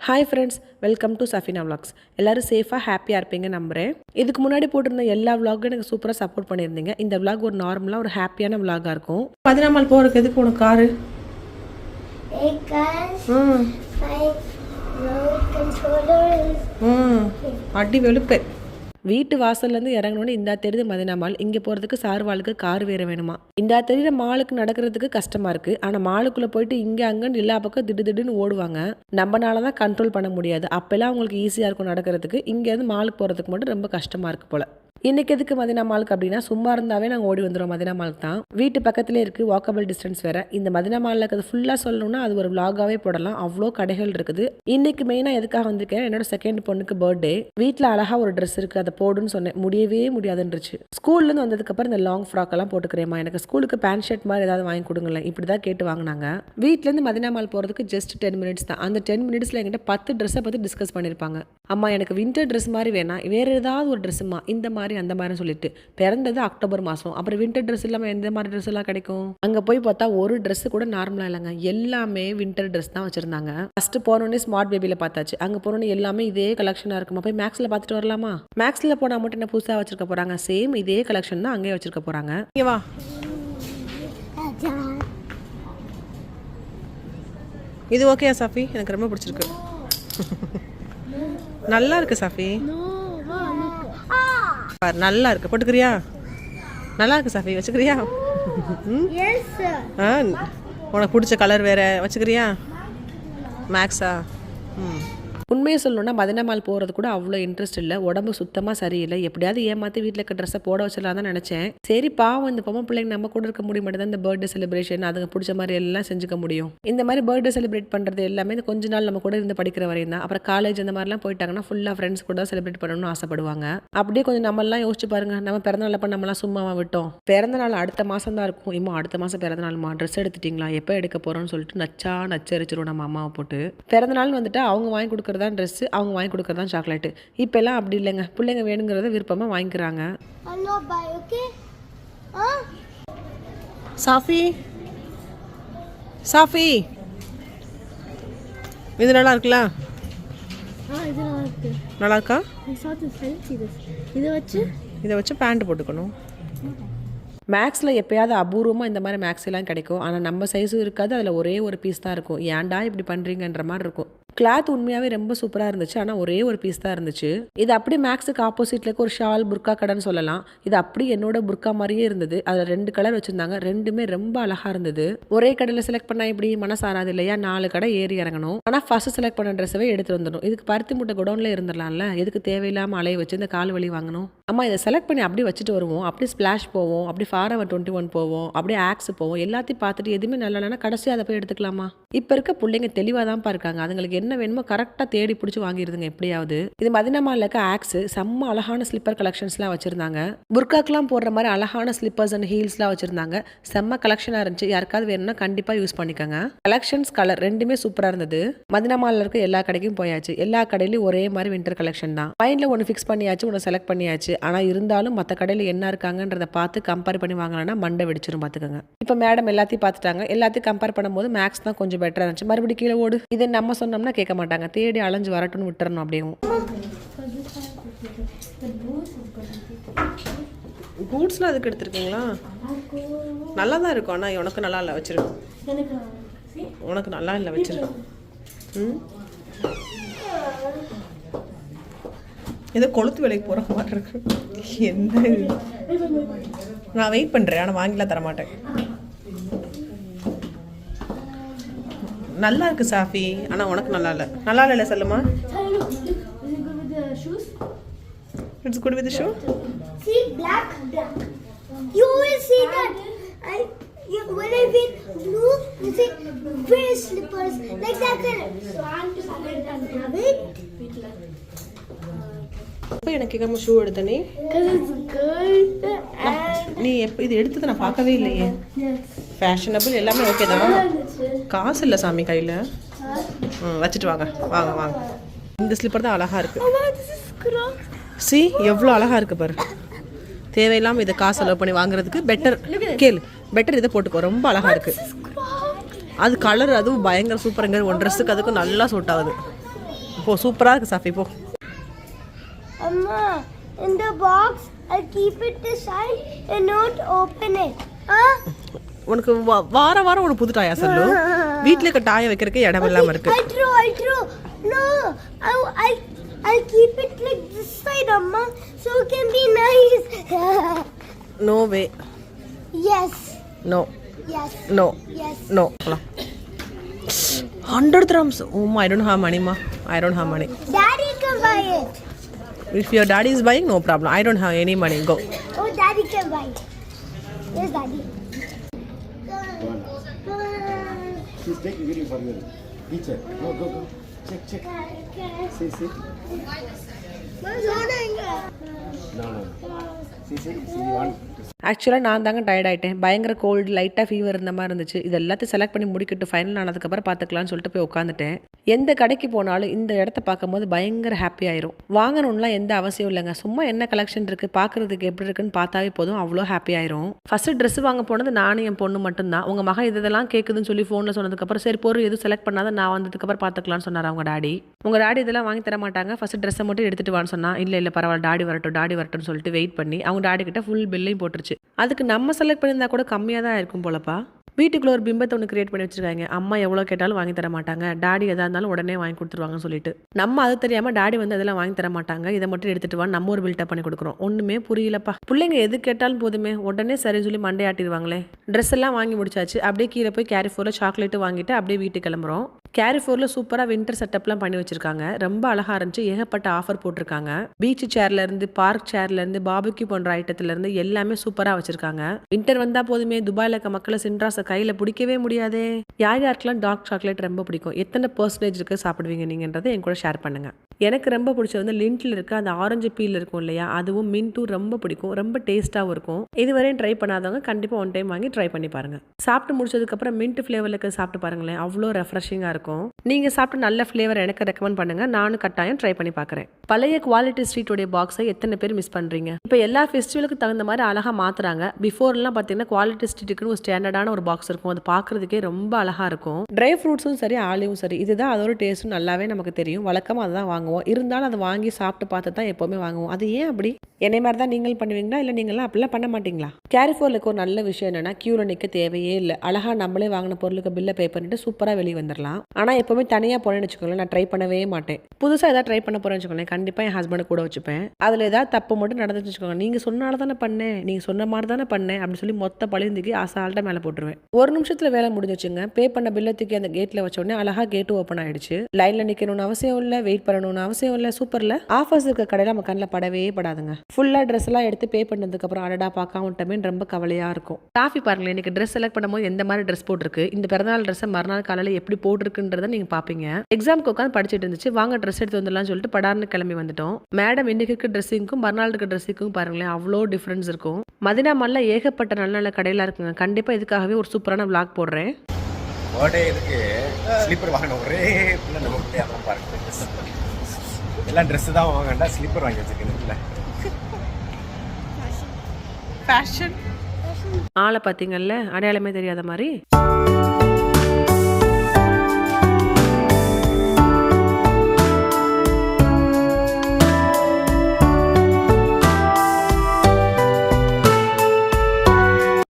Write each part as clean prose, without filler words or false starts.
Hi friends, welcome to Safina vlogs. எல்லோரும் சேஃபாக ஹாப்பியாக இருப்பீங்க நம்புகிறேன். இதுக்கு முன்னாடி போட்டிருந்த எல்லா விளாகும் எனக்கு சூப்பராக சப்போர்ட் பண்ணியிருந்தீங்க. இந்த விளாக் ஒரு நார்மலாக ஒரு ஹாப்பியான விளாகாக இருக்கும். 14 நாள் போகிறதுக்கு எதுக்கு உனக்கு காரு? அடி வெளுப்பு. வீட்டு வாசல்லேருந்து இறங்கணுன்னு இந்த தெரியுது மதினா மால். இங்கே போகிறதுக்கு சார்வாளுக்கு கார் வேறு வேணுமா? இந்த தெரியுற மாலுக்கு நடக்கிறதுக்கு கஷ்டமாக இருக்குது. ஆனால் மாலுக்குள்ளே போயிட்டு இங்கே அங்கன்னு எல்லா பக்கம் திடுன்னு ஓடுவாங்க. நம்மளால தான் கண்ட்ரோல் பண்ண முடியாது. அப்போல்லாம் அவங்களுக்கு ஈஸியாக இருக்கும் நடக்கிறதுக்கு. இங்கேருந்து மாலுக்கு போகிறதுக்கு மட்டும் ரொம்ப கஷ்டமாக இருக்குது போல். இன்னைக்கு எதுக்கு மதினா மாலுக்கு அப்படின்னா, சும்மா இருந்தாவே நாங்கள் ஓடி வந்துடுவோம். மதினா மாலுக்கு தான் வீட்டு பக்கத்துலேயே இருக்குது, வாக்கபிள் டிஸ்டன்ஸ் வேறு. இந்த மதினா மாலில் இருக்கிறது ஃபுல்லாக சொல்லணும்னா அது ஒரு விளாகாவே போடலாம், அவ்வளோ கடைகள் இருக்குது. இன்னைக்கு மெயினாக எதுக்காக வந்திருக்கேன், என்னோட செகண்ட் பொண்ணுக்கு பர்த்டே. வீட்டில் அழகாக ஒரு ட்ரெஸ் இருக்குது, அதை போடுன்னு சொன்னேன். முடியவே முடியாதுன்றுச்சு. ஸ்கூல்லேருந்து வந்ததுக்கப்புறம் இந்த லாங் ஃப்ராக்கெல்லாம் போட்டுக்கிறேம்மா, எனக்கு ஸ்கூலுக்கு பேண்ட் ஷர்ட் மாதிரி ஏதாவது வாங்கி கொடுங்களேன், இப்படி தான் கேட்டு வாங்கினாங்க. வீட்டிலேருந்து மதினா மால் போகிறதுக்கு ஜஸ்ட் 10 மினிட்ஸ் தான். அந்த 10 மினிட்ஸில் என்கிட்ட 10 ட்ரெஸ்ஸை பற்றி டிஸ்கஸ் பண்ணியிருப்பாங்க. அம்மா எனக்கு வின்டர் ட்ரெஸ் மாதிரி வேணாம், வேறு ஏதாவது ஒரு ட்ரெஸ்ஸுமா, இந்த மாதிரி அந்த மாதிரி சொல்லிட்டு. பிறந்தது அக்டோபர் மாதம், அப்புறம் வின்டர் ட்ரெஸ் இல்லாமல் எந்த மாதிரி ட்ரெஸ் எல்லாம் கிடைக்கும்? அங்கே போய் பார்த்தா ஒரு ட்ரெஸ் கூட நார்மலாக இல்லைங்க, எல்லாமே வின்டர் ட்ரெஸ் தான் வச்சிருந்தாங்க. ஃபர்ஸ்ட் போனோடனே ஸ்மார்ட் பேபியில் பார்த்தாச்சு. அங்கே போனோடனே எல்லாமே இதே கலெக்ஷனாக இருக்குமா, போய் மேக்ஸில் பார்த்துட்டு வரலாமா? மேக்ஸில் போனால் மட்டும் என்ன புதுசாக வச்சிருக்க போகிறாங்க? சேம் இதே கலெக்ஷன் தான் அங்கேயே வச்சிருக்க போகிறாங்க. இங்கே வா, இது ஓகே சாஃபி, எனக்கு ரொம்ப பிடிச்சிருக்கு. நல்லா இருக்கு சாஃபி, நல்லா இருக்கு, போட்டுக்கிறியா? நல்லா இருக்கு சாஃபி, வச்சுக்கிறியா? உனக்கு பிடிச்ச கலர் வேற, வச்சுக்கிறியா? மேக்ஸா? உண்மையை சொல்லணும்னா மதினா மால் போகிறது கூட அவ்வளோ இன்ட்ரெஸ்ட் இல்லை. உடம்பு சுத்தமாக சரியில்லை. எப்படியாவது ஏமாற்றி வீட்டில் இருக்க ட்ரெஸ்ஸை போட வச்சிடலாம் தான் நினச்சேன். சரி பாவம், இந்த பொம்மை பிள்ளைங்க நம்ம கூட இருக்க முடிய மாட்டேதான் இந்த பர்த்டே செலிப்ரேஷன் அதுங்க பிடிச்ச மாதிரி எல்லாம் செஞ்சுக்க முடியும். இந்த மாதிரி பர்த்டே செலிப்ரேட் பண்ணுறது எல்லாமே இந்த கொஞ்ச நாள் நம்ம கூட இருந்து படிக்கிற வரையும் தான். அப்புறம் காலேஜ் இந்த மாதிரிலாம் போயிட்டாங்கன்னா ஃபுல்லாக ஃப்ரெண்ட்ஸ் கூட தான் செலிப்ரேட் பண்ணணும்னு ஆசைப்படுவாங்க. அப்படியே கொஞ்சம் நம்மளாம் யோசிச்சு பாருங்க, நம்ம பிறந்தநாள் அப்போ நம்மளாம் சும்மாவா விட்டோம்? பிறந்த நாள் அடுத்த மாதம் தான் இருக்கும். இன்னும் அடுத்த மாதம் பிறந்த நாள்மா, ட்ரெஸ் எடுத்துட்டிங்களா, எப்போ எடுக்க போகிறோம்னு சொல்லிட்டு நச்சரிச்சிரும் நம்ம அம்மாவை போட்டு. பிறந்த நாள் வந்துட்டு அவங்க வாங்கி கொடுக்குறதான் ட்ரெஸ், அவங்க வாங்கி கொடுக்கறதான் சாக்லேட்டு. இப்பெல்லாம் அப்படி இல்லைங்க, பிள்ளைங்க வேணுங்கிறத விருப்பமாக வாங்கிக்கிறாங்க. சாஃபி சாஃபி, இது நல்லா இருக்குல்ல? நல்லா இருக்கா? இதை வச்சு பேண்ட் போட்டுக்கணும். மேக்ஸில் எப்போயாவது அபூர்வமாக இந்த மாதிரி மேக்ஸ் எல்லாம் கிடைக்கும். ஆனால் நம்ம சைஸும் இருக்காது, அதில் ஒரே ஒரு பீஸ் தான் இருக்கும். ஏன்டா இப்படி பண்ணுறீங்கன்ற மாதிரி இருக்கும். கிளாத் உண்மையாகவே ரொம்ப சூப்பராக இருந்துச்சு, ஆனால் ஒரே ஒரு பீஸ் தான் இருந்துச்சு. இது அப்படி மேக்ஸுக்கு ஆப்போசிட்டில் இருக்க ஒரு ஷால் புர்கா கடைன்னு சொல்லலாம். இது அப்படி என்னோட புர்கா மாதிரியே இருந்தது. அதில் 2 கலர் வச்சுருந்தாங்க, ரெண்டுமே ரொம்ப அழகாக இருந்தது. ஒரே கடையில் செலக்ட் பண்ணால் இப்படி மனசாராது இல்லையா? 4 கடை ஏறி இறங்கணும். ஆனால் ஃபர்ஸ்ட் செலக்ட் பண்ண ட்ரெஸ்ஸவே எடுத்து வந்துடும். இதுக்கு பருத்தி மூட்டை குடோன்ல இருந்துடலாம்ல, எதுக்கு தேவையில்லாமல் அலைய வச்சு இந்த கால் வலி வாங்கணும்? அம்மா இதை செலக்ட் பண்ணி அப்படி வச்சுட்டு வருவோம், அப்படி ஸ்பிளாஷ் போவோம், அப்படி ஃபாரவர் 21 போவோம், அப்படியே ஆக்ஸ் போவோம். எல்லாத்தையும் பார்த்துட்டு எதுவுமே நல்லா இல்லைன்னா கடைசியாக அதை போய் எடுத்துக்கலாமா? இப்போ இருக்க பிள்ளைங்க தெளிவாக தான் இருக்காங்க. அதுங்களுக்கு என்ன வேணுமோ கரெக்டாக தேடி பிடிச்சி வாங்கிடுதுங்க எப்படியாவது. இது மதினா மால்ல இருக்க ஆக்ஸ் செம்ம அழகான ஸ்லிப்பர் கலெக்ஷன்ஸ்லாம் வச்சிருந்தாங்க. புர்காக்கெல்லாம் போடுற மாதிரி அழகான ஸ்லிப்பர்ஸ் அண்ட் ஹீல்ஸ்லாம் வச்சிருந்தாங்க. செம்ம கலெக்ஷனாக இருந்துச்சு. யாருக்காவது வேணும்னா கண்டிப்பாக யூஸ் பண்ணிக்கோங்க. கலெக்ஷன்ஸ் கலர் ரெண்டுமே சூப்பராக இருந்தது. மதினா மால்ல இருக்க எல்லா கடைக்கும் போயாச்சு. எல்லா கடையிலையும் ஒரே மாதிரி வின்டர் கலெக்ஷன் தான். மைண்டில் ஒன்று ஃபிக்ஸ் பண்ணியாச்சு, ஒன்று செலக்ட் பண்ணியாச்சு. ஆனால் இருந்தாலும் மற்ற கடையில் என்ன இருக்காங்கன்றதை பார்த்து கம்பேர் பண்ணி வாங்கலைன்னா மண்டை வெடிச்சிடும் பார்த்துக்கோங்க. இப்போ மேடம் எல்லாத்தையும் பார்த்துட்டாங்க. எல்லாத்தையும் கம்பேர் பண்ணும்போது மேக்ஸ் தான் கொஞ்சம் பெட்டராக இருந்துச்சு. மறுபடியும் கீழே ஓடு, இதை நம்ம சொன்னோம்னா கேட்க மாட்டாங்க. தேடி அலைஞ்சு வரட்டும்னு விட்டுறணும். அப்படியே பூட்ஸ்லாம் அதுக்கு எடுத்துருக்கீங்களா? நல்லா தான் இருக்கும், ஆனால் உனக்கு நல்லா இல்லை, வச்சிருக்கோம். உனக்கு நல்லா இல்லை, வச்சிருக்கோம். ஏதோ கொளுத்து வேலைக்கு போகிற மாதிரி இருக்கு. என்ன நான் வெயிட் பண்ணுறேன், ஆனால் வாங்கிலாம் தரமாட்டேன். நல்லா இருக்கு சாஃபி, ஆனால் உனக்கு நல்லா இல்லை. நல்லா இல்லை சொல்லுமா? It's good with the shoe. See black. You will see that. When I wear blue, you see very slippers like that color. So I'm just going to have it. இப்போ எனக்கு கேட்காம ஷூ எடுத்த நீ? Because it's good. நீ எப்போ இது எடுத்தது நான் பார்க்கவே இல்லையே. ஃபேஷனபிள் எல்லாமே ஓகே தான். காசு இல்லை சாமி கையில். வச்சுட்டு வாங்க வாங்க வாங்க. இந்த ஸ்லிப்பர் தான் அழகாக இருக்குது. சி எவ்வளோ அழகாக இருக்குது பாரு. தேவையில்லாமல் இதை காசு செலவு பண்ணி வாங்குறதுக்கு பெட்டர் பெட்டர் இதை போட்டுக்கோ, ரொம்ப அழகாக இருக்குது. அது கலர் அதுவும் பயங்கர சூப்பருங்க. 1 ட்ரெஸ்ஸுக்கு அதுக்கும் நல்லா சூட் ஆகுது. போ சூப்பராக இருக்குது சாஃபி போ. Amma, in the box, I'll keep it this side and not open it. உனக்கு வாரம் உனக்கு புது டாயா சொல்லு. வீட்டில் இருக்க டாயை வைக்கிறதுக்கு இடம் இல்லாமல் இருக்கு. I throw. No, I'll keep it like this side, Amma, so it can be nice. No way. Yes. No. Yes. No. Yes. No. 100 dirhams. Oh, I don't have money, ma. I don't have money. Daddy can buy it. If your daddy is buying, no problem. I don't have any money. Go. Oh, Daddy can buy it. Yes, Daddy. She's taking video for you. Teacher. Go. Check. See. No. See, you want... ஆக்சுவலாக நான் தாங்க tired ஆகிட்டேன். பயங்கர gold, லைட்டாக fever இருந்த மாதிரி இருந்துச்சு. இது எல்லாத்தையும் செலக்ட் பண்ணி முடிக்கிட்டு ஃபைனல் ஆனதுக்கப்புறம் பார்த்துக்கலான்னு சொல்லிட்டு போய் உட்காந்துட்டேன். எந்த கடைக்கு போனாலும் இந்த இடத்த பார்க்கும்போது பயங்கர ஹாப்பி ஆயிரும். வாங்கணும்லாம் எந்த அவசியம் இல்லைங்க. சும்மா என்ன கலெக்ஷன் இருக்குது, பார்க்குறதுக்கு எப்படி இருக்குன்னு பார்த்தாவே போதும், அவ்வளோ ஹாப்பி ஆயிரும். ஃபஸ்ட்டு ட்ரெஸ் வாங்க போனது நானும் என் பொண்ணு மட்டும்தான். உங்கள் மகன் இதெல்லாம் கேட்குதுன்னு சொல்லி ஃபோனில் சொன்னதுக்கப்புறம் சரி பொருள் எதுவும் செலக்ட் பண்ணாத, நான் வந்ததுக்கப்புறம் பார்த்துக்கலான்னு சொன்னார் அவங்க டாடி. உங்கள் டாடி இதெல்லாம் வாங்கி தர மாட்டாங்க, ஃபஸ்ட்டு ட்ரெஸ்ஸை மட்டும் எடுத்துகிட்டு வான்னு சொன்னால் இல்லை பரவாயில்ல டாடி வரட்டும்னு சொல்லிட்டு வெயிட் பண்ணி அவங்க டாடி கிட்ட ஃபுல் பில்லையும் போட்டுருச்சு. அதுக்கு நம்ம செலக்ட் பண்ணியிருந்தா கூட கம்மியாக தான் இருக்கும் போலப்பா. வீட்டுக்குள்ள ஒரு பிம்பத்தை ஒன்று கிரியேட் பண்ணி வச்சிருக்காங்க. அம்மா எவ்வளோ கேட்டாலும் வாங்கி தர மாட்டாங்க, டாடி எதாக இருந்தாலும் உடனே வாங்கி கொடுத்துருவாங்கன்னு சொல்லிட்டு. நம்ம அது தெரியாமல் டாடி வந்து அதெல்லாம் வாங்கி தர மாட்டாங்க, இதை மட்டும் எடுத்துட்டு வா நம்ம ஒரு பில்டப் பண்ணி கொடுக்குறோம். ஒன்றுமே புரியலப்பா. பிள்ளைங்க எது கேட்டாலும் போதுமே உடனே சரி சொல்லி மண்டே ஆட்டிடுவாங்களே. ட்ரெஸ் எல்லாம் வாங்கி முடிச்சாச்சு. அப்படியே கீழே போய் கேரிஃபோரில் சாக்லேட்டு வாங்கிட்டு அப்படியே வீட்டுக்கு கிளம்புறோம். கேரிஃபோரில் சூப்பராக வின்டர் செட்டப்லாம் பண்ணி வச்சிருக்காங்க. ரொம்ப அழகாக இருந்துச்சு. ஏகப்பட்ட ஆஃபர் போட்டிருக்காங்க. பீச் சேர்லேருந்து பார்க் சேர்லேருந்து பாபிக்யூ போன்ற ஐட்டத்துலேருந்து எல்லாமே சூப்பராக வச்சிருக்காங்க. வின்டர் வந்தால் போதுமே துபாயில் இருக்க மக்களை சின்ராஸை கையில் பிடிக்கவே முடியாதே. யாருக்கெல்லாம் டார்க் சாக்லேட் ரொம்ப பிடிக்கும், எத்தனை பர்சன்டேஜ் இருக்குது சாப்பிடுவீங்க நீங்கன்றதை என் கூட ஷேர் பண்ணுங்கள். எனக்கு ரொம்ப பிடிச்சது வந்து லிண்டில் இருக்க அந்த ஆரஞ்சு பீல் இருக்கும் இல்லையா, அதுவும் மின்ட்டும் ரொம்ப பிடிக்கும். ரொம்ப டேஸ்ட்டாகவும் இருக்கும். இதுவரையும் ட்ரை பண்ணாதவங்க கண்டிப்பாக ஒன் டைம் வாங்கி ட்ரை பண்ணி பாருங்கள். சாப்பிட்டு முடிச்சதுக்கப்புறம் மின்ட் ஃப்ளேவரில் இருக்க சாப்பிட்டு பாருங்களேன், அவ்வளோ ரெஃப்ரெஷிங்காக இருக்கும். நீங்கள் சாப்பிட்டு நல்ல ஃப்ளேவர் எனக்கு ரெக்கமெண்ட் பண்ணுங்கள், நானும் கட்டாயம் ட்ரை பண்ணி பார்க்குறேன். பழைய குவாலிட்டி ஸ்ட்ரீட்டோடைய பாக்ஸை எத்தனை பேர் மிஸ் பண்ணுறீங்க? இப்போ எல்லா ஃபெஸ்டிவலுக்கு தகுந்த மாதிரி அழகாக மாற்றுறாங்க. பிஃபோர்லாம் பார்த்தீங்கன்னா குவாலிட்டி ஸ்ட்ரீட்டுக்குன்னு ஒரு ஸ்டாண்டர்டான ஒரு பாக்ஸ் இருக்கும், அது பார்க்குறதுக்கே ரொம்ப அழகாக இருக்கும். ட்ரை ஃப்ரூட்ஸும் சரி ஆலிவும் சரி இதுதான் அதோட டேஸ்ட்டும் நல்லாவே நமக்கு தெரியும். வழக்கமாக அதை தான் வாங்குவோம். இருந்தாலும் அதை வாங்கி சாப்பிட்டு பார்த்து தான் எப்போவுமே வாங்குவோம். அது ஏன் அப்படி? என்னை மாதிரி தான் நீங்கள் பண்ணுவீங்களா இல்லை நீங்களாம் அப்படிலாம் பண்ண மாட்டீங்களா? கேரிஃபோர்லுக்கு ஒரு நல்ல விஷயம் என்னன்னா கியூவில் நிற்க தேவையே இல்லை. அழகாக நம்மளே வாங்கின பொருளுக்கு பில்லை பே பண்ணிட்டு சூப்பராக வெளியே வந்துடலாம். ஆனால் எப்போவுமே தனியாக போனேன்னு வச்சுக்கோங்களேன், நான் ட்ரை பண்ணவே மாட்டேன். புதுசாக எதாவது ட்ரை பண்ண போகிறேன்னு வச்சுக்கோங்களேன், கண்டிப்பாக என் ஹஸ்பண்டை கூட வச்சுப்பேன். அதில் ஏதாவது தப்பு மட்டும் நடந்துச்சு வச்சுக்கோங்க, நீங்கள் சொன்னால தானே பண்ணேன், நீங்கள் சொன்ன மாதிரி தானே பண்ணேன் அப்படின்னு சொல்லி மொத்த பழிந்துக்கி அசால்ட்டாக மேலே போட்டுருவேன். ஒரு நிமிஷத்தில் வேலை முடிஞ்சிச்சுங்க. பே பண்ண பில்லை தூக்கி அந்த கேட்டில் வச்ச உடனே அழகாக கேட்டு ஓப்பன் ஆயிடுச்சு. லைனில் நிற்கணும்னு அவசியம் இல்லை, வெயிட் பண்ணணும்னு அவசியம் இல்லை. சூப்பரில் ஆஃபர்ஸ் இருக்க கடையில் நம்ம கண்ணில் படவே படாதுங்க. ஃபுல்லாக ட்ரெஸ் எல்லாம் எடுத்து பே பண்ணதுக்கப்புறம் அடடா பார்க்காம விட்டமே ரொம்ப கவலையாக இருக்கும். காஃபி பாருங்களேன், எனக்கு ட்ரெஸ் செலக்ட் பண்ணும்போது எந்த மாதிரி ட்ரெஸ் போட்டிருக்கு, இந்த பிறந்தநாள் ட்ரெஸ்ஸை மறுநாள் காலையில் எப்படி போட்டிருக்குன்றதை நீங்கள் பார்ப்பீங்க. எக்ஸாமுக்கு உட்காந்து படிச்சுட்டு இருந்துச்சு, வாங்க ட்ரெஸ் எடுத்து வந்துடலாம்னு சொல்லிட்டு படார்னு கிளம்பி வந்துட்டோம். மேடம் இன்னைக்கு இருக்க ட்ரெஸ்ஸிங்க்கும் மறுநாள் இருக்க ட்ரெஸ்ஸிங்கும் பாருங்களேன் அவ்வளோ டிஃப்ரென்ஸ் இருக்கும். மதினா மால்ல ஏகப்பட்ட நல்ல நல்ல கடையெல்லாம் இருக்குங்க. கண்டிப்பாக இதுக்காகவே ஒரு சூப்பரான vlog போடுறேன். இதுக்கு ஸ்லீப்பர் வாங்கணும், ஒரே நமக்கு அதெல்லாம் பாருங்க, எல்லாம் ட்ரெஸ் தான் வாங்கண்டா, ஸ்லீப்பர் வாங்கி வச்சுருக்கேன். ஃபேஷன் ஆளை பார்த்தீங்கல்ல, அடையாளமே தெரியாத மாதிரி.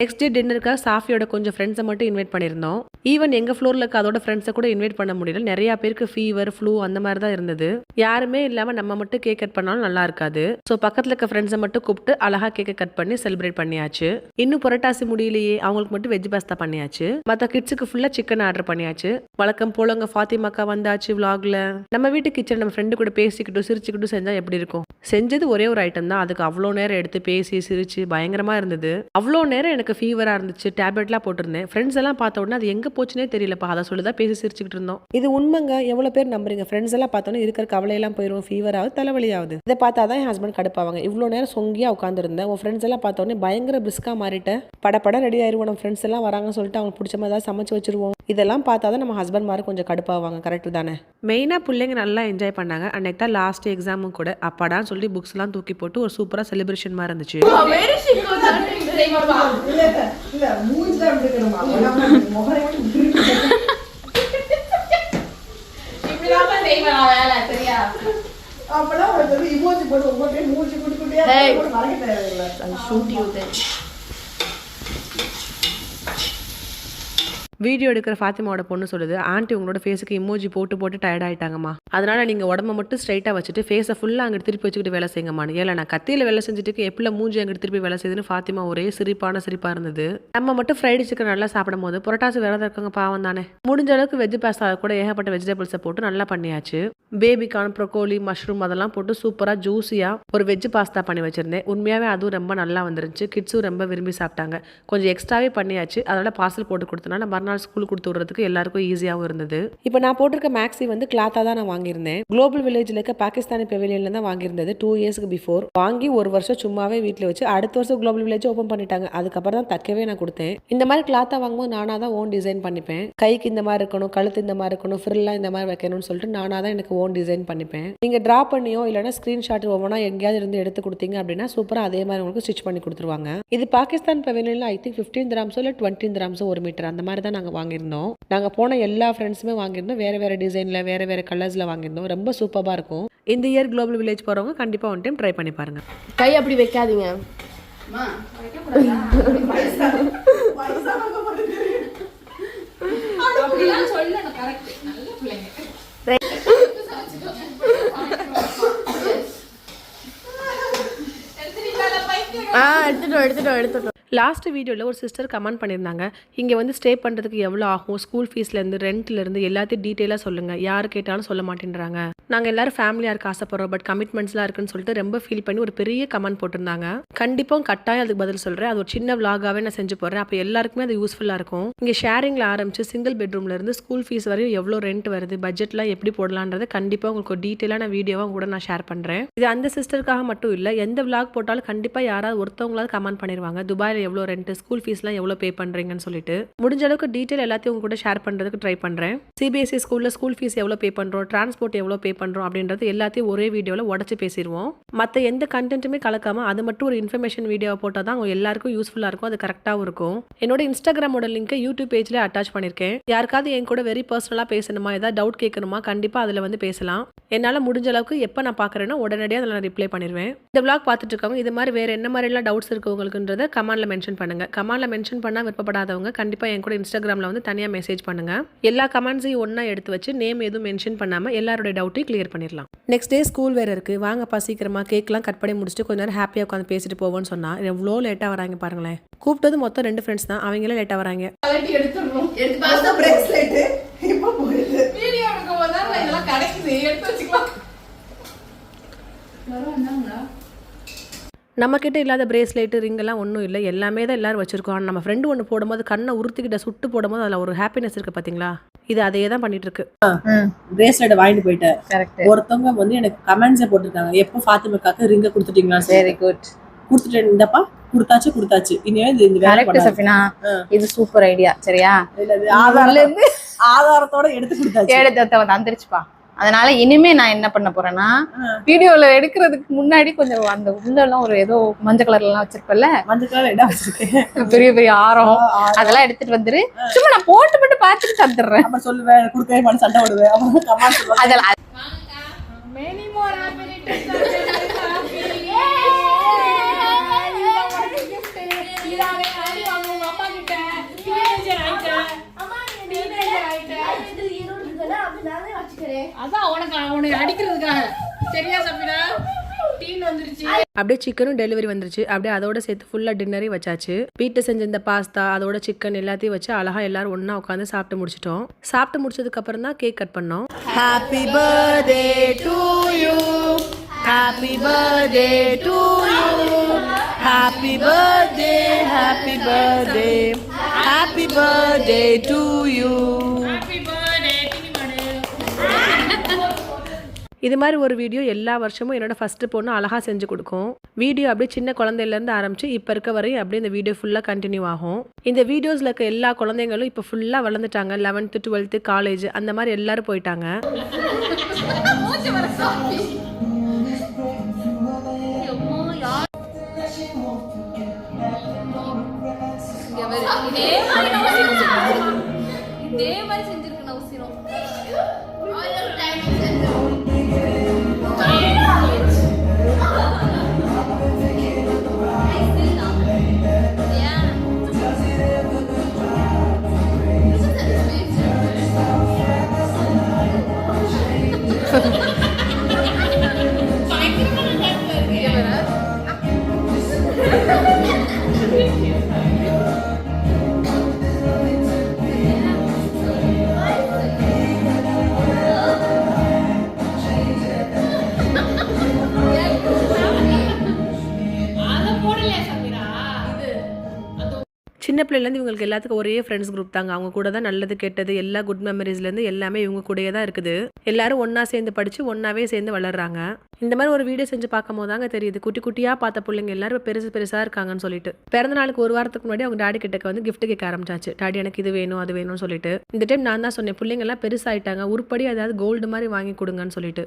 நெக்ஸ்ட் டே டின்னருக்காக சாஃபியோட கொஞ்சம் ஃப்ரெண்ட்ஸை மட்டும் இன்வைட் பண்ணியிருந்தோம். ஈவன் எங்கள் ஃப்ளோரில் இருக்க அதோட ஃப்ரெண்ட்ஸை கூட இன்வைட் பண்ண முடியல. நிறையா பேருக்கு ஃபீவர் ஃப்ளூ அந்த மாதிரி தான் இருந்தது. யாருமே இல்லாமல் நம்ம மட்டும் கேக் கட் பண்ணாலும் நல்லா இருக்காது. ஸோ பக்கத்தில் இருக்க ஃப்ரெண்ட்ஸை மட்டும் கூப்பிட்டு அழகாக கேக்கை கட் பண்ணி செலிப்ரேட் பண்ணியாச்சு. இன்னும் புரட்டாசி முடியலையே, அவங்களுக்கு மட்டும் வெஜ் பாஸ்தா பண்ணியாச்சு. மற்ற கிட்ஸுக்கு ஃபுல்லாக சிக்கன் ஆர்டர் பண்ணியாச்சு. வழக்கம் போலங்க ஃபாத்திமாக்கா வந்தாச்சு vlogல. நம்ம வீட்டு கிச்சன் நம்ம ஃப்ரெண்டு கூட பேசிக்கிட்டும் சிரிச்சுக்கிட்டும் செஞ்சால் எப்படி இருக்கும்? செஞ்சது ஒரே ஒரு ஐட்டம் தான், அதுக்கு அவ்வளோ நேரம் எடுத்து பேசி சிரிச்சு பயங்கரமாக இருந்தது. அவ்வளோ நேரம் எனக்கு ஃபீவராக இருந்துச்சு, டேப்லெட்லாம் போட்டிருந்தேன். ஃப்ரெண்ட்ஸ் எல்லாம் பார்த்த உடனே அது எங்கே போச்சுனே தெரியலப்பா, அதை சொல்லி தான் பேசி சிரிச்சுக்கிட்டு இருந்தோம். இது உண்மைங்க, எவ்வளோ பேர் நம்புறீங்க? ஃப்ரெண்ட்ஸ் எல்லாம் பார்த்தோன்னே இருக்கிற கவலையெல்லாம் போயிடும், ஃபீவர் ஆகுது, தலைவலி ஆகுது. இதை பார்த்தா தான் என் ஹஸ்பண்ட் கடுப்பாவாங்க. இவ்வளோ நேரம் சொங்கியாக உட்காந்துருந்தேன், உன் ஃப்ரெண்ட்ஸ் எல்லாம் பார்த்தோன்னே பயங்கர பிரிஸ்காக மாறிட்டேன், படப்பட ரெடி ஆயிடுவோம், நம்ம ஃப்ரெண்ட்ஸ் எல்லாம் வராங்கன்னு சொல்லிட்டு அவங்க பிடிச்ச மாதிரி தான் சமைச்சு வச்சிருவோம். இதெல்லாம் பார்த்தா தான் நம்ம ஹஸ்பண்ட் மாதிரி கொஞ்சம் கடுப்பாவாங்க. கரெக்டு தானே? மெயினாக பிள்ளைங்க நல்லா என்ஜாய் பண்ணாங்க. அன்னைக்கு தான் லாஸ்ட் எக்ஸாமும் கூட. அப்பாடான்னு சொல்லி புக்ஸ்லாம் தூக்கி போட்டு ஒரு சூப்பராக செலிப்ரேஷன் மாதிரி இருந்துச்சு. I'll shoot you then. Video எடுக்கிற ஃபாத்திமாவோட பொண்ணு சொல்லுது, ஆண்டி உங்களோட ஃபேஸுக்கு இமோஜி போட்டு போட்டு டயர்ட் ஆயிட்டாங்கம்மா, அதனால நீங்க உடம்ப மட்டும் ஸ்ட்ரைட்டா வச்சுட்டு ஃபேஸை ஃபுல்லா அங்கிட்டு திருப்பி வச்சுக்கிட்டு வேலை செய்யுங்கம்மான்னு. ஏல நான் கத்தியில வேலை செஞ்சுட்டு எப்படி மூஞ்சி அங்கிட்டு திருப்பி வேலை செய்யுதுன்னு ஃபாத்திமா ஒரே சிரிப்பா இருந்தது. நம்ம மட்டும் ஃப்ரைடு சிக்கன் நல்லா சாப்பிடும் போது புரட்டாசி விரதம் இருக்கவங்க பாவம் தானே. முடிஞ்ச அளவுக்கு வெஜ் பாஸ்தா கூட ஏகப்பட்ட வெஜிடபிள்ஸை போட்டு நல்லா பண்ணியாச்சு. பேபிகார்ன், ப்ரொக்கோலி, மஷ்ரூம் அதெல்லாம் போட்டு சூப்பரா ஜூஸியா ஒரு வெஜ் பாஸ்தா பண்ணி வச்சிருந்தேன். உண்மையாவே அதுவும் ரொம்ப நல்லா வந்துருந்துச்சு. கிட்ஸும் ரொம்ப விரும்பி சாப்பிட்டாங்க. கொஞ்சம் எக்ஸ்ட்ராவே பண்ணியாச்சு. அதோட பார்சல் போட்டு கொடுத்தனால மறுநாள் ஸ்கூல் கொடுத்து விடுறதுக்கு எல்லாருக்கும் ஈஸியாகவும் இருந்தது. இப்போ நான் போட்டிருக்க மேக்ஸி வந்து கிளாத்தா தான் நான் வாங்கியிருந்தேன். குளோபல் வில்லேஜ்ல இருக்க பாகிஸ்தானி பெவிலியன்ல தான் வாங்கியிருந்தது 2 இயர்ஸ்க்கு பிஃபோர். வாங்கி 1 வருஷம் சும்மாவே வீட்டில் வச்சு அடுத்த வருஷம் குளோபல் வில்லேஜ் ஓப்பன் பண்ணிட்டாங்க. அதுக்கப்புறம் தான் தைக்கவே நான் கொடுத்தேன். இந்த மாதிரி கிளாத்தா வாங்கும்போது நானாக தான் ஓன் டிசைன் பண்ணிப்பேன். கைக்கு இந்த மாதிரி இருக்கணும், கழுத்து இந்த மாதிரி இருக்கணும், ஃப்ரில்லாம் இந்த மாதிரி வைக்கணும்னு சொல்லிட்டு நானாக தான் எனக்கு ஓன் டிசைன் பண்ணிப்பேன். நீங்க டிரா பண்ணியோ இல்லைன்னா ஸ்கிரீன்ஷாட் ஒவ்வொன்றா எங்கேயாவது இருந்து எடுத்து கொடுத்தீங்க அப்படின்னா சூப்பராக அதே மாதிரி உங்களுக்கு ஸ்டிச் பண்ணி கொடுத்துருவாங்க. இது பாகிஸ்தான் பெவிலியன்ல ஐ திங்க் 15 dirhams இல்லை 20 dirhams 1 மீட்டர் அந்த மாதிரி தான் நாங்கள் வாங்கியிருந்தோம். நாங்கள் போன எல்லா ஃப்ரெண்ட்ஸுமே வாங்கியிருந்தோம். வேறு டிசைனில் வேறு கலர்ஸில் வாங்கியிருந்தோம். ரொம்ப சூப்பராக இருக்கும். இந்த இயர் குளோபல் வில்லேஜ் போகிறவங்க கண்டிப்பாக ஒன் டைம் ட்ரை பண்ணி பாருங்க. கை அப்படி வைக்காதீங்க. எடுத்துட்டோம். லாஸ்ட் வீடியோவில் ஒரு சிஸ்டர் கமெண்ட் பண்ணியிருந்தாங்க, இங்கே வந்து ஸ்டே பண்ணுறதுக்கு எவ்வளோ ஆகும், ஸ்கூல் ஃபீஸ்லேருந்து ரெண்ட்லேருந்து எல்லாத்தையும் டீட்டெயிலாக சொல்லுங்கள், யார் கேட்டாலும் சொல்ல மாட்டேன்றாங்க, நாங்கள் எல்லோரும் ஃபேமிலியாக இருக்க ஆசைப்படுறோம், பட் கமிட்மெண்ட்ஸ்லாம் இருக்குன்னு சொல்லிட்டு ரொம்ப ஃபீல் பண்ணி ஒரு பெரிய கமெண்ட் போட்டிருந்தாங்க. கண்டிப்பாக கட்டாயம் அதுக்கு பதில் சொல்கிறேன். அது ஒரு சின்ன விளாகாகவே நான் செஞ்சு போடுறேன். அப்போ எல்லாருக்குமே அது யூஸ்ஃபுல்லாக இருக்கும். இங்கே ஷேரிங்கில் ஆரம்பிச்சு சிங்கிள் பெட்ரூம்லேருந்து ஸ்கூல் ஃபீஸ் வரையும் எவ்வளோ ரெண்ட் வருது, பட்ஜெட்லாம் எப்படி போடலான்றது கண்டிப்பாக உங்களுக்கு ஒரு டீட்டெயிலான வீடியோவாக கூட நான் ஷேர் பண்ணுறேன். இது அந்த சிஸ்டருக்காக மட்டும் இல்லை, எந்த விளாக் போட்டாலும் கண்டிப்பாக யாராவது ஒருத்தவங்களாவது கமெண்ட் பண்ணிடுவாங்க, துபாயில் எவ்வளோ ரெண்ட், ஸ்கூல் ஃபீஸ்லாம் எவ்வளோ பே பண்ணுறீங்கன்னு சொல்லிட்டு. முடிஞ்ச அளவுக்கு டீட்டெயில் எல்லாத்தையும் உங்க கூட ஷேர் பண்ணுறதுக்கு ட்ரை பண்ணுறேன். சிபிஎஸ்சி ஸ்கூலில் ஸ்கூல் ஃபீஸ் எவ்வளோ பே பண்ணுறோம், டிரான்ஸ்போர்ட் எவ்வளோ பே பண்ணுறோம் அப்படின்றது எல்லாத்தையும் ஒரே வீடியோவில் உடச்சி பேசிடுவோம். மற்ற எந்த கண்டென்ட்டுமே கலக்காமல் அது மட்டும் ஒரு இன்ஃபர்மேஷன் வீடியோவை போட்டால் தான் அவங்க எல்லாருக்கும் யூஸ்ஃபுல்லாக இருக்கும், அது கரெக்டாகவும் இருக்கும். என்னோட இன்ஸ்டாகிராமோட லிங்க்கை யூடியூப் பேஜ்லேயே அட்டாச் பண்ணியிருக்கேன். யாருக்காவது என் கூட வெரி பர்சனலாக பேசணுமா, ஏதாவது டவுட் கேட்கணுமா, கண்டிப்பாக அதில் வந்து பேசலாம். என்னால் முடிஞ்ச அளவுக்கு எப்போ நான் பார்க்குறேன்னா உடனடியாக அதில் நான் ரிப்ளை பண்ணிடுவேன். இந்த விளாக் பார்த்துட்டு இருக்கவங்க இது மாதிரி வேறு என்ன மாதிரிலாம் டவுட்ஸ் இருக்கவங்களுக்குன்றத கமெண்ட்ல மென்ஷன் பண்ணுங்க. கமெண்ட்ல மென்ஷன் பண்ணா விருப்பப்படாதவங்க கண்டிப்பா என் கூட இன்ஸ்டாகிராம்ல வந்து தனியா மெசேஜ் பண்ணுங்க. எல்லா கமெண்ட்ஸையும் ஒண்ணா எடுத்து வச்சு நேம் எதுவும் மென்ஷன் பண்ணாம எல்லாரோட டவுட்டையும் கிளியர் பண்ணிடலாம். நெக்ஸ்ட் டே ஸ்கூல் வேற இருக்கு, வாங்கப்பா சீக்கிரமா கேக்லாம் கட் பண்ணி முடிச்சுட்டு கொஞ்ச நேரம் ஹாப்பியா உட்காந்து பேசிட்டு போவோம்னு சொன்னா எவ்வளோ லேட்டா வராங்க பாருங்களேன். கூப்பிட்டது மொத்தம் 2 ஃப்ரெண்ட்ஸ் தான், அவங்களே லேட்டா வராங்க. நம்ம கிட்ட இல்லாத பிரேஸ்லெட் ரிங் எல்லாம் ஒன்றும் இல்லை, எல்லாமே தான் எல்லாரும் வச்சிருக்கோம். நம்ம ஃப்ரெண்டு ஒன்று போடும்போது கண்ணை உறுத்திக்கிட்ட சுட்டு போடும்போது அதில் ஒரு ஹாப்பினஸ் இருக்கு பாத்தீங்களா, இது அதே தான் பண்ணிட்டு இருக்கு. பிரேஸ்லெட் வாங்கிட்டு போயிட்டேன். ஒருத்தவங்க வந்து எனக்கு கமெண்ட்ஸே போட்டுருக்காங்க, எப்போ ஃபாத்திமாக்காக்கு ரிங்க கொடுத்துட்டீங்களா? வெரி குட், கொடுத்துட்டேன், இந்தப்பா கொடுத்தாச்சு இனிமே இந்த வேலை பண்ணா. இது சூப்பர் ஐடியா. சரியா, ஆதாரத்தோட எடுத்து வந்துருச்சுப்பா. அதனால இனிமே நான் என்ன பண்ண போறேன்னா, வீடியோல எடுக்கிறதுக்கு முன்னாடி கொஞ்சம் அந்த உள்ளெல்லாம் ஒரு ஏதோ மஞ்சள் கலர்ல எல்லாம் வச்சிருப்பேன்ல, மஞ்சள் கலர் இடம் வச்சிருக்கேன், பெரிய பெரிய ஆரம், அதெல்லாம் எடுத்துட்டு வந்துரு. சும்மா நான் போட்டு மட்டும் பார்த்துட்டு தந்துடுறேன். அப்ப சொல்லுவேன், கொடுக்கவே பண்ணி சண்டை விடுவேன். அதெல்லாம் அப்படியே சிக்கனும் டெலிவரி வந்துருச்சு. அப்படியே அதோட சேர்த்து ஃபுல்லா டின்னரையும் வச்சாச்சு. வீட்டில் செஞ்ச இந்த பாஸ்தா அதோட சிக்கன் எல்லாத்தையும் வச்சு அழகா எல்லாரும் ஒன்னா உட்காந்து சாப்பிட்டு முடிச்சிட்டோம். சாப்பிட்டு முடிச்சதுக்கு அப்புறம் தான் கேக் கட் பண்ணோம். Happy birthday to you, happy birthday to you, happy birthday, happy birthday, happy birthday to you. இது மாதிரி ஒரு வீடியோ எல்லா வருஷமும் என்னோட ஃபர்ஸ்ட் பொண்ணு அழகா செஞ்சு கொடுக்கும். வீடியோ அப்படியே சின்ன குழந்தையிலேருந்து ஆரம்பிச்சு இப்போ இருக்க வரையும் அப்படியே இந்த வீடியோ ஃபுல்லாக கண்டினியூ ஆகும். இந்த வீடியோஸில் இருக்க எல்லா குழந்தைங்களும் இப்போ ஃபுல்லாக வளர்ந்துட்டாங்க. 11th 12th காலேஜ் அந்த மாதிரி எல்லாரும் போயிட்டாங்க. சின்ன பிள்ளைலேருந்து இவங்களுக்கு எல்லாத்துக்கும் ஒரே ஃப்ரெண்ட்ஸ் குரூப் தாங்க. அவங்க கூட தான் நல்லது கெட்டது எல்லா குட் மெமரிஸ்லேருந்து எல்லாமே இவங்க கூடயே தான் இருக்குது. எல்லாரும் ஒன்றா சேர்ந்து படித்து ஒன்றாவே சேர்ந்து வளர்றாங்க. இந்த மாதிரி ஒரு வீடியோ செஞ்சு பார்க்கும் போது தாங்க தெரியுது குட்டி குட்டியாக பார்த்த பிள்ளைங்க எல்லாரும் பெருசாக இருக்காங்கன்னு சொல்லிட்டு. பிறந்த நாளுக்கு ஒரு வாரத்துக்கு முன்னாடி அவங்க டாடி கிட்டக்க வந்து கிஃப்ட் கேட்க ஆரம்பிச்சாச்சு. டாடி எனக்கு இது வேணும் அது வேணும்னு சொல்லிட்டு. இந்த டைம் நான் தான் சொன்னேன் பிள்ளைங்க எல்லாம் பெருசாயிட்டாங்க, உருப்படி ஏதாவது கோல்டு மாதிரி வாங்கி கொடுங்கன்னு சொல்லிட்டு.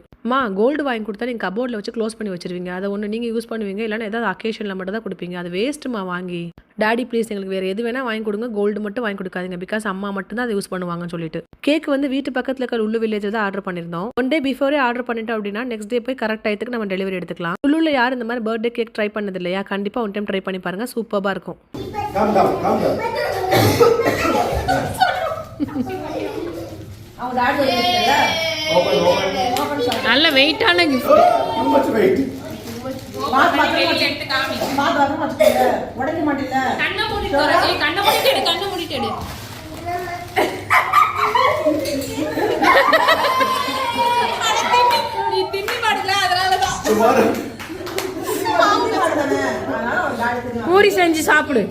கோல்டு வாங்கி கொடுத்தா நீங்கள் கபோர்டில் வச்சு க்ளோஸ் பண்ணி வச்சிருவீங்க, அதை ஒன்று நீங்கள் யூஸ் பண்ணுவீங்க, இல்லைன்னா ஏதாவது அக்கேஷனில் மட்டும் தான் கொடுப்பீங்க, அது வேஸ்ட்டுமா வாங்கி. டாடி ப்ளீஸ் எங்களுக்கு வேறு எது வேணால் வாங்கி கொடுங்க, கோல்டு மட்டும் வாங்கி கொடுக்காதீங்க, பிகாஸ் அம்மா மட்டும் தான் அதை யூஸ் பண்ணுவாங்கன்னு சொல்லிட்டு. கேக் வந்து வீட்டு பக்கத்தில் இருக்கிற உள்ளு வில்லேஜ் தான் ஆர்டர் பண்ணியிருந்தோம். 1 day பிஃபோரே ஆர்டர் பண்ணிட்டோம் அப்படின்னா நெக்ஸ்ட் டே போய் கரெக்ட் டயத்துக்கு நம்ம டெலிவரி எடுத்துக்கலாம். உள்ளூரில் யார் இந்த மாதிரி பர்த்டே கேக் ட்ரை பண்ணது இல்லையா? கண்டிப்பாக ஒன் டைம் ட்ரை பண்ணி பாருங்க, சூப்பராக இருக்கும். நல்ல வெயிட்டான கிஃப்ட். உடைக்க மாட்டீங்க. கண்ணை மூடிட்டு எடு. நீ தின்னி பாடுல, அதனாலதான் பூரி செஞ்சு சாப்பிடு.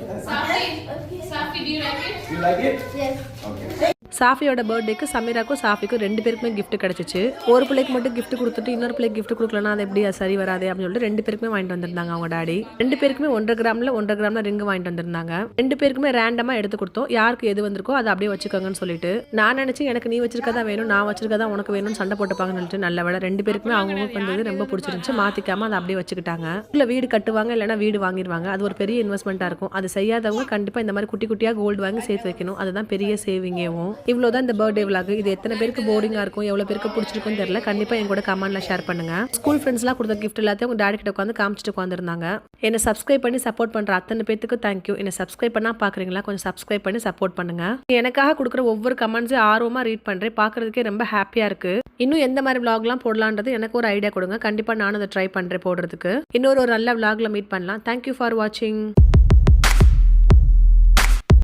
சாஃபியோட பர்த்டேக்கு சமீராக்கும் சாஃபிக்கும் 2 பேருக்குமே கிஃப்ட் கிடைச்சிச்சு. ஒரு பிள்ளைக்கு மட்டும் கிஃப்ட் கொடுத்துட்டு இன்னொரு பிள்ளைக்கு கிஃப்ட் கொடுக்கலன்னா அது எப்படி சரி வராது அப்படின்னு சொல்லிட்டு 2 பேருக்குமே வாங்கிட்டு வந்திருந்தாங்க அவங்க டாடி. 2 பேருக்குமே 1.5 கிராம்ல ரிங் வாங்கிட்டு வந்திருந்தாங்க. 2 பேருக்குமே ரேண்டமா எடுத்து கொடுத்தோம், யாருக்கு எது வந்திருக்கோ அதை அப்படியே வச்சுக்கோங்கன்னு சொல்லிட்டு. நான் நினைச்சேன் எனக்கு நீ வச்சிருக்கதா வேணும், நான் வச்சிருக்கதா உனக்கு வேணும்னு சண்டை போட்டுப்பாங்கன்னு சொல்லிட்டு. நல்ல வேலை 2 பேருக்குமே அவங்களுக்கு வந்தது ரொம்ப பிடிச்சிருந்துச்சு, மாத்திக்காம அதை அப்படியே வச்சுக்கிட்டாங்க. இல்ல வீடு கட்டுவாங்க, இல்லைன்னா வீடு வாங்கிடுவாங்க, அது ஒரு பெரிய இன்வெஸ்ட்மெண்ட்டா இருக்கும். அது செய்யாதவங்க கண்டிப்பா இந்த மாதிரி குட்டி குட்டியா கோல்டு வாங்கி சேர்த்து வைக்கணும், அதுதான் பெரிய சேவிங்கேவும். இவ்வளவுதான் இந்த பர்த்டே விலாக். இது எத்தனை பேருக்கு போரிங்கா இருக்கும், எவ்வளவு பேருக்கு பிடிச்சிருக்குன்னு தெரியல. கண்டிப்பா என் கூட கமெண்ட்ல ஷேர் பண்ணுங்க. ஸ்கூல் ஃப்ரெண்ட்ஸ்லாம் கொடுத்த கிஃப்ட் எல்லாத்தையும் உங்க டாடி கிட்ட உட்காந்து காமிச்சிட்டு உட்காந்துருந்தாங்க. என்னை சப்ஸ்கிரைப் பண்ணி சப்போர்ட் பண்ற அத்தனை பேத்துக்கு தேங்க்யூ. என்னை சப்ஸ்கிரைப் பண்ணா பாக்குறீங்களா, கொஞ்சம் சப்ஸ்கிரைப் பண்ணி சப்போர்ட் பண்ணுங்க. எனக்காக கொடுக்குற ஒவ்வொரு கமெண்ட்ஸையும் ஆர்வமா ரீட் பண்றேன், பாக்குறதுக்கே ரொம்ப ஹாப்பியா இருக்கு. இன்னும் எந்த மாதிரி விலாக்லாம் போடலான்றது எனக்கு ஒரு ஐடியா கொடுங்க, கண்டிப்பா நானும் அதை ட்ரை பண்றேன் போடுறதுக்கு. இன்னொரு நல்ல விலாக்ல மீட் பண்ணலாம். தேங்க்யூ ஃபார் வாட்சிங்.